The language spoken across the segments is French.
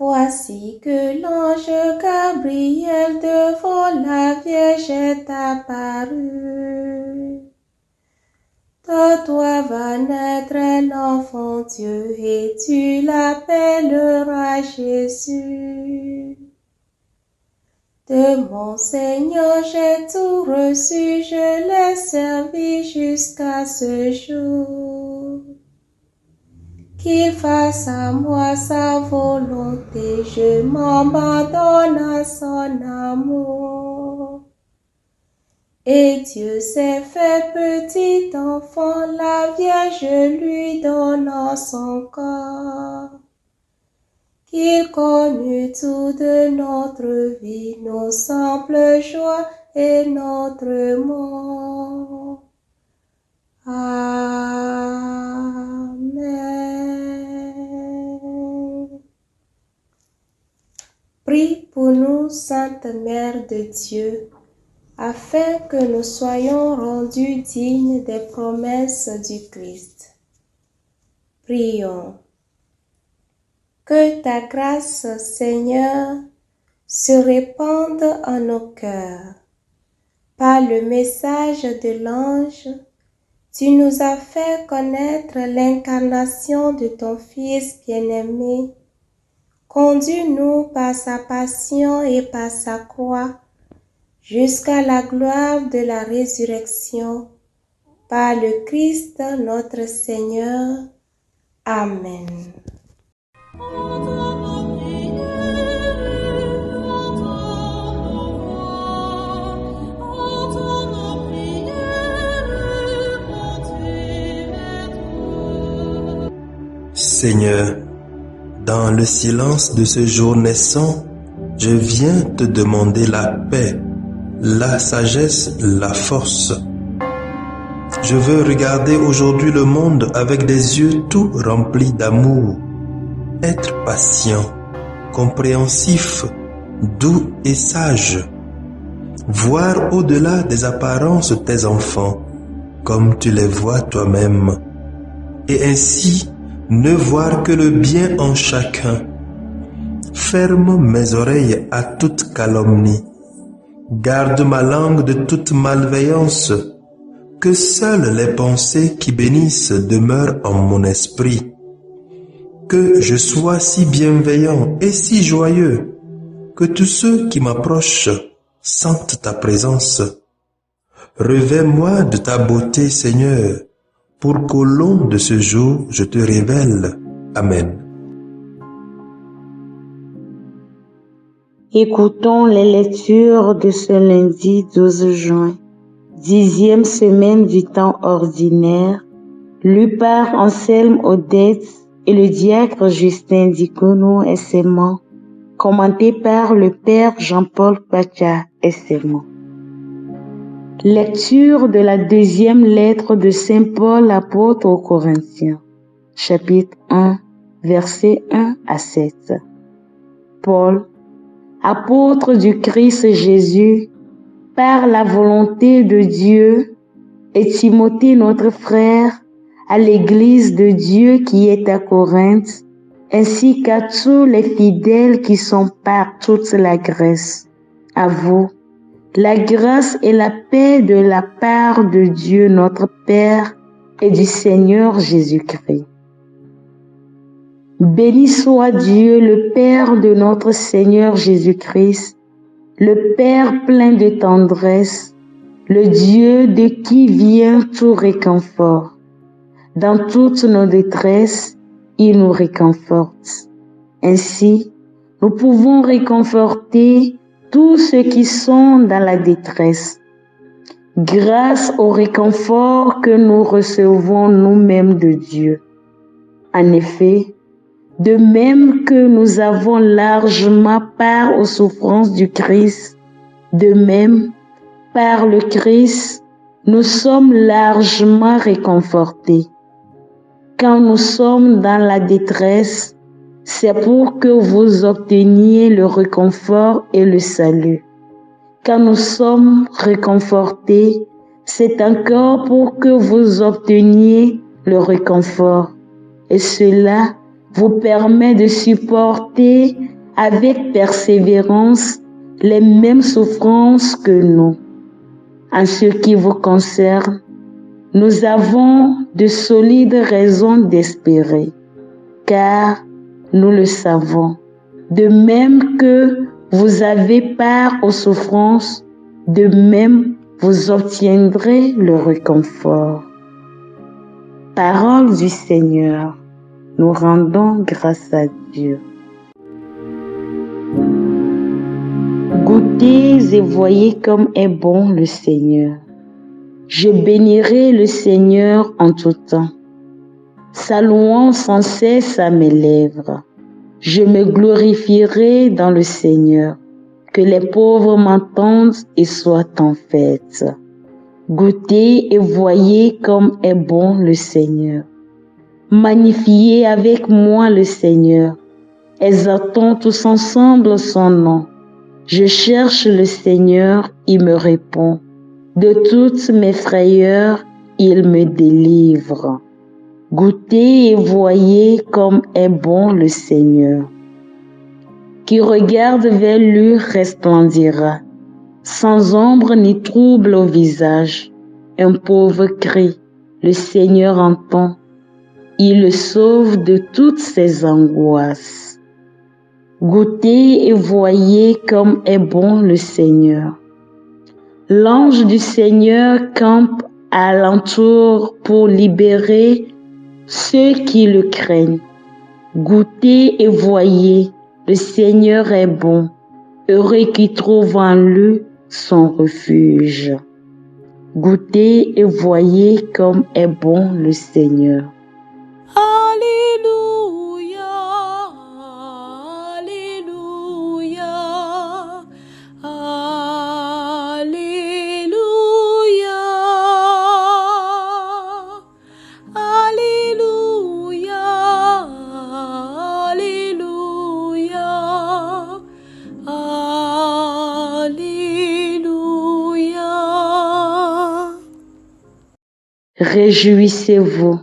Voici que l'ange Gabriel devant la Vierge est apparu. De toi va naître un enfant Dieu et tu l'appelleras Jésus. De mon Seigneur j'ai tout reçu, je l'ai servi jusqu'à ce jour. Qu'il fasse à moi sa volonté, je m'abandonne à son amour. Et Dieu s'est fait petit enfant, la Vierge lui donnant son corps. Qu'il connût tout de notre vie, nos simples joies et notre mort. Amen. Prie pour nous, Sainte Mère de Dieu, afin que nous soyons rendus dignes des promesses du Christ. Prions. Que ta grâce, Seigneur, se répande en nos cœurs. Par le message de l'ange, tu nous as fait connaître l'incarnation de ton Fils bien-aimé. Conduis-nous par sa passion et par sa croix jusqu'à la gloire de la résurrection. Par le Christ notre Seigneur. Amen. Seigneur, dans le silence de ce jour naissant, je viens te demander la paix, la sagesse, la force. Je veux regarder aujourd'hui le monde avec des yeux tout remplis d'amour, être patient, compréhensif, doux et sage, voir au-delà des apparences tes enfants, comme tu les vois toi-même, et ainsi ne voir que le bien en chacun. Ferme mes oreilles à toute calomnie. Garde ma langue de toute malveillance. Que seules les pensées qui bénissent demeurent en mon esprit. Que je sois si bienveillant et si joyeux que tous ceux qui m'approchent sentent ta présence. Revêt-moi de ta beauté, Seigneur, pour qu'au long de ce jour, je te révèle. Amen. Écoutons les lectures de ce lundi 12 juin, 10e semaine du temps ordinaire, lu par Anselme Odette et le diacre Justin Diacono Essément, commenté par le Père Jean-Paul Pacha Essément. Lecture de la deuxième lettre de Saint Paul apôtre aux Corinthiens, chapitre 1, versets 1 à 7. Paul, apôtre du Christ Jésus, par la volonté de Dieu, et Timothée notre frère, à l'Église de Dieu qui est à Corinthe, ainsi qu'à tous les fidèles qui sont par toute la Grèce. À vous, la grâce et la paix de la part de Dieu notre Père et du Seigneur Jésus-Christ. Béni soit Dieu, le Père de notre Seigneur Jésus-Christ, le Père plein de tendresse, le Dieu de qui vient tout réconfort. Dans toutes nos détresses, il nous réconforte. Ainsi, nous pouvons réconforter tous ceux qui sont dans la détresse, grâce au réconfort que nous recevons nous-mêmes de Dieu. En effet, de même que nous avons largement part aux souffrances du Christ, De même, par le Christ, nous sommes largement réconfortés. Quand nous sommes dans la détresse, c'est pour que vous obteniez le réconfort et le salut. Quand nous sommes réconfortés, c'est encore pour que vous obteniez le réconfort. Et cela vous permet de supporter avec persévérance les mêmes souffrances que nous. En ce qui vous concerne, nous avons de solides raisons d'espérer, car nous le savons. De même que vous avez part aux souffrances, de même vous obtiendrez le réconfort. Parole du Seigneur, nous rendons grâce à Dieu. Goûtez et voyez comme est bon le Seigneur. Je bénirai le Seigneur en tout temps. Sa louange sans cesse à mes lèvres. Je me glorifierai dans le Seigneur. Que les pauvres m'entendent et soient en fête. Goûtez et voyez comme est bon le Seigneur. Magnifiez avec moi le Seigneur. Exaltons tous ensemble son nom. Je cherche le Seigneur, il me répond. De toutes mes frayeurs, il me délivre. Goûtez et voyez comme est bon le Seigneur. Qui regarde vers lui resplendira, sans ombre ni trouble au visage. Un pauvre crie, le Seigneur entend. Il le sauve de toutes ses angoisses. Goûtez et voyez comme est bon le Seigneur. L'ange du Seigneur campe alentour pour libérer ceux qui le craignent. Goûtez et voyez, le Seigneur est bon, heureux qui trouve en lui son refuge. Goûtez et voyez comme est bon le Seigneur. Alléluia, Alléluia, Alléluia, Alléluia, Alléluia, Alléluia. Réjouissez-vous,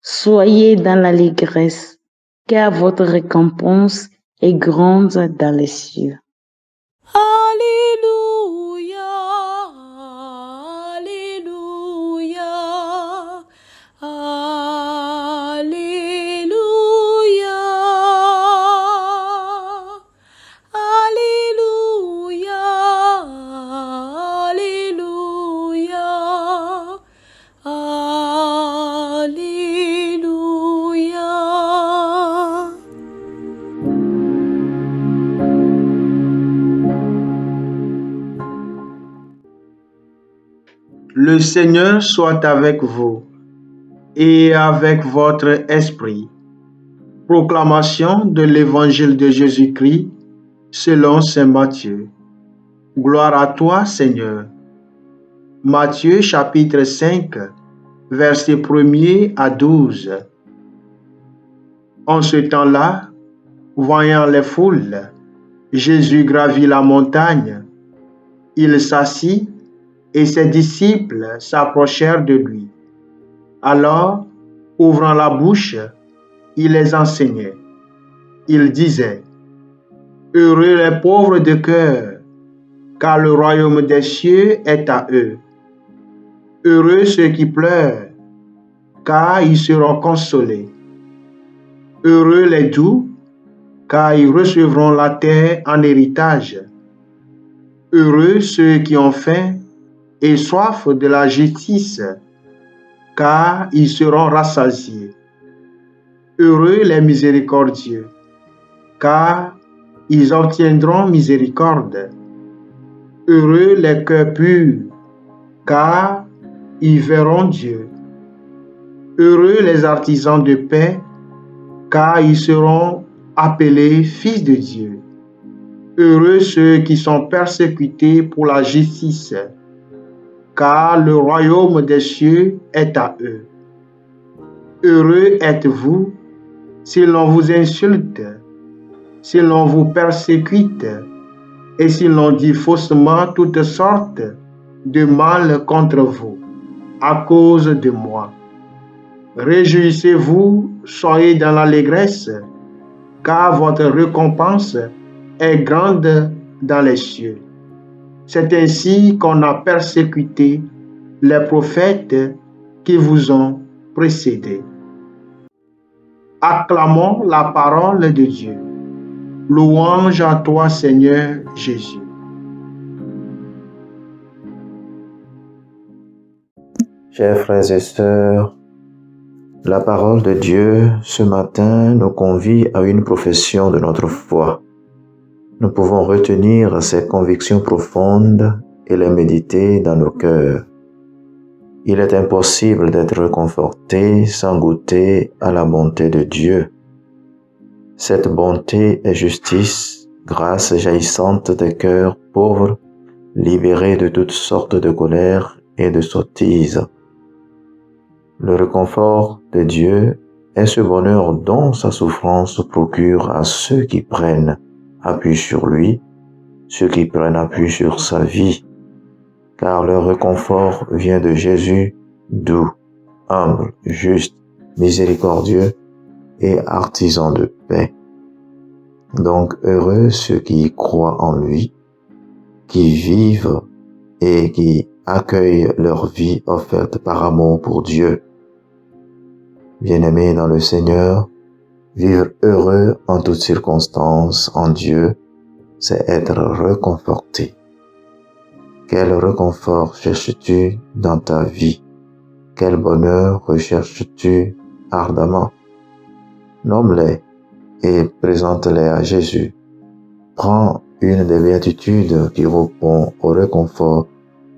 soyez dans l'allégresse, car votre récompense est grande dans les cieux. Alléluia, Alléluia, Alléluia, Alléluia, Alléluia, Alléluia. Le Seigneur soit avec vous et avec votre esprit. Proclamation de l'Évangile de Jésus-Christ selon saint Matthieu. Gloire à toi, Seigneur. Matthieu chapitre 5, versets 1er à 12. En ce temps-là, voyant les foules, Jésus gravit la montagne. Il s'assit et ses disciples s'approchèrent de lui. Alors, ouvrant la bouche, il les enseignait. Il disait, « Heureux les pauvres de cœur, car le royaume des cieux est à eux. Heureux ceux qui pleurent, car ils seront consolés. Heureux les doux, car ils recevront la terre en héritage. Heureux ceux qui ont faim et soif de la justice, car ils seront rassasiés. Heureux les miséricordieux, car ils obtiendront miséricorde. Heureux les cœurs purs, car ils verront Dieu. Heureux les artisans de paix, car ils seront appelés fils de Dieu. Heureux ceux qui sont persécutés pour la justice, car le royaume des cieux est à eux. Heureux êtes-vous si l'on vous insulte, si l'on vous persécute, et si l'on dit faussement toutes sortes de mal contre vous, à cause de moi. Réjouissez-vous, soyez dans l'allégresse, car votre récompense est grande dans les cieux. C'est ainsi qu'on a persécuté les prophètes qui vous ont précédés. Acclamons la parole de Dieu. Louange à toi, Seigneur Jésus. Chers frères et sœurs, la parole de Dieu ce matin nous convie à une profession de notre foi. Nous pouvons retenir ces convictions profondes et les méditer dans nos cœurs. Il est impossible d'être réconforté sans goûter à la bonté de Dieu. Cette bonté est justice, grâce jaillissante des cœurs pauvres, libérés de toutes sortes de colère et de sottises. Le réconfort de Dieu est ce bonheur dont sa souffrance procure à ceux qui prennent appui sur lui, ceux qui prennent appui sur sa vie, car leur réconfort vient de Jésus, doux, humble, juste, miséricordieux et artisan de paix. Donc heureux ceux qui croient en lui, qui vivent et qui accueillent leur vie offerte par amour pour Dieu. Bien-aimés dans le Seigneur, vivre heureux en toutes circonstances en Dieu, c'est être réconforté. Quel réconfort cherches-tu dans ta vie? Quel bonheur recherches-tu ardemment? Nomme-les et présente-les à Jésus. Prends une des béatitudes qui répond au réconfort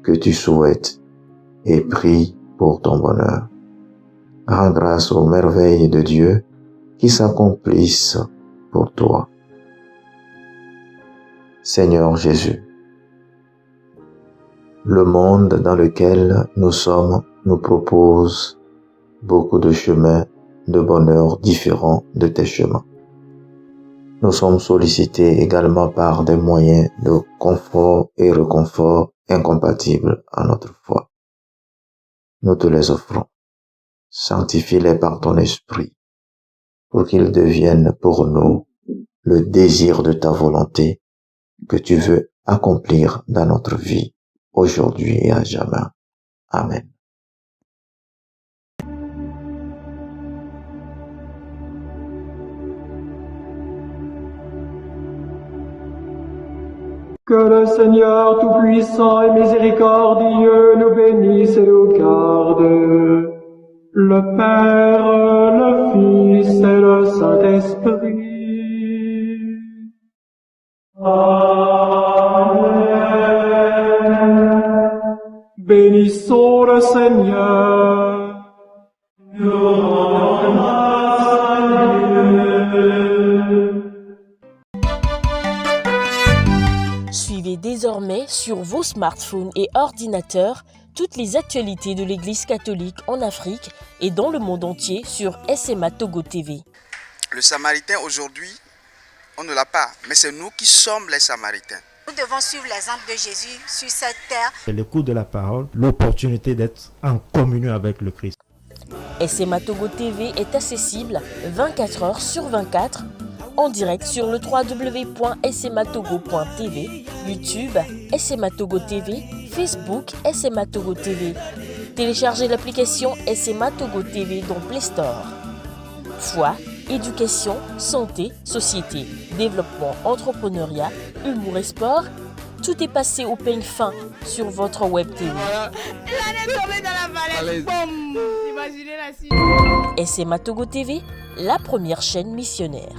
que tu souhaites et prie pour ton bonheur. Rends grâce aux merveilles de Dieu qui s'accomplissent pour toi. Seigneur Jésus, le monde dans lequel nous sommes nous propose beaucoup de chemins de bonheur différents de tes chemins. Nous sommes sollicités également par des moyens de confort et réconfort incompatibles à notre foi. Nous te les offrons. Sanctifie-les par ton esprit pour qu'ils deviennent pour nous le désir de ta volonté que tu veux accomplir dans notre vie, aujourd'hui et à jamais. Amen. Que le Seigneur Tout-Puissant et Miséricordieux nous bénisse et nous garde, le Père, le Fils et le Saint-Esprit. Amen. Bénissons le Seigneur. Nous rendons grâce à Dieu. Suivez désormais sur vos smartphones et ordinateurs toutes les actualités de l'Église catholique en Afrique et dans le monde entier sur SMA Togo TV. Le Samaritain aujourd'hui, on ne l'a pas, mais c'est nous qui sommes les Samaritains. Nous devons suivre l'exemple de Jésus sur cette terre. C'est l'écoute de la parole, l'opportunité d'être en communion avec le Christ. SMA Togo TV est accessible 24 heures sur 24 en direct sur le www.smatogo.tv, YouTube SMA Togo TV, Facebook SMA Togo TV. Téléchargez l'application SMA Togo TV dans Play Store. Foi, éducation, santé, société, développement, entrepreneuriat, humour et sport, tout est passé au peigne fin sur votre web TV. SMA Togo TV, la première chaîne missionnaire.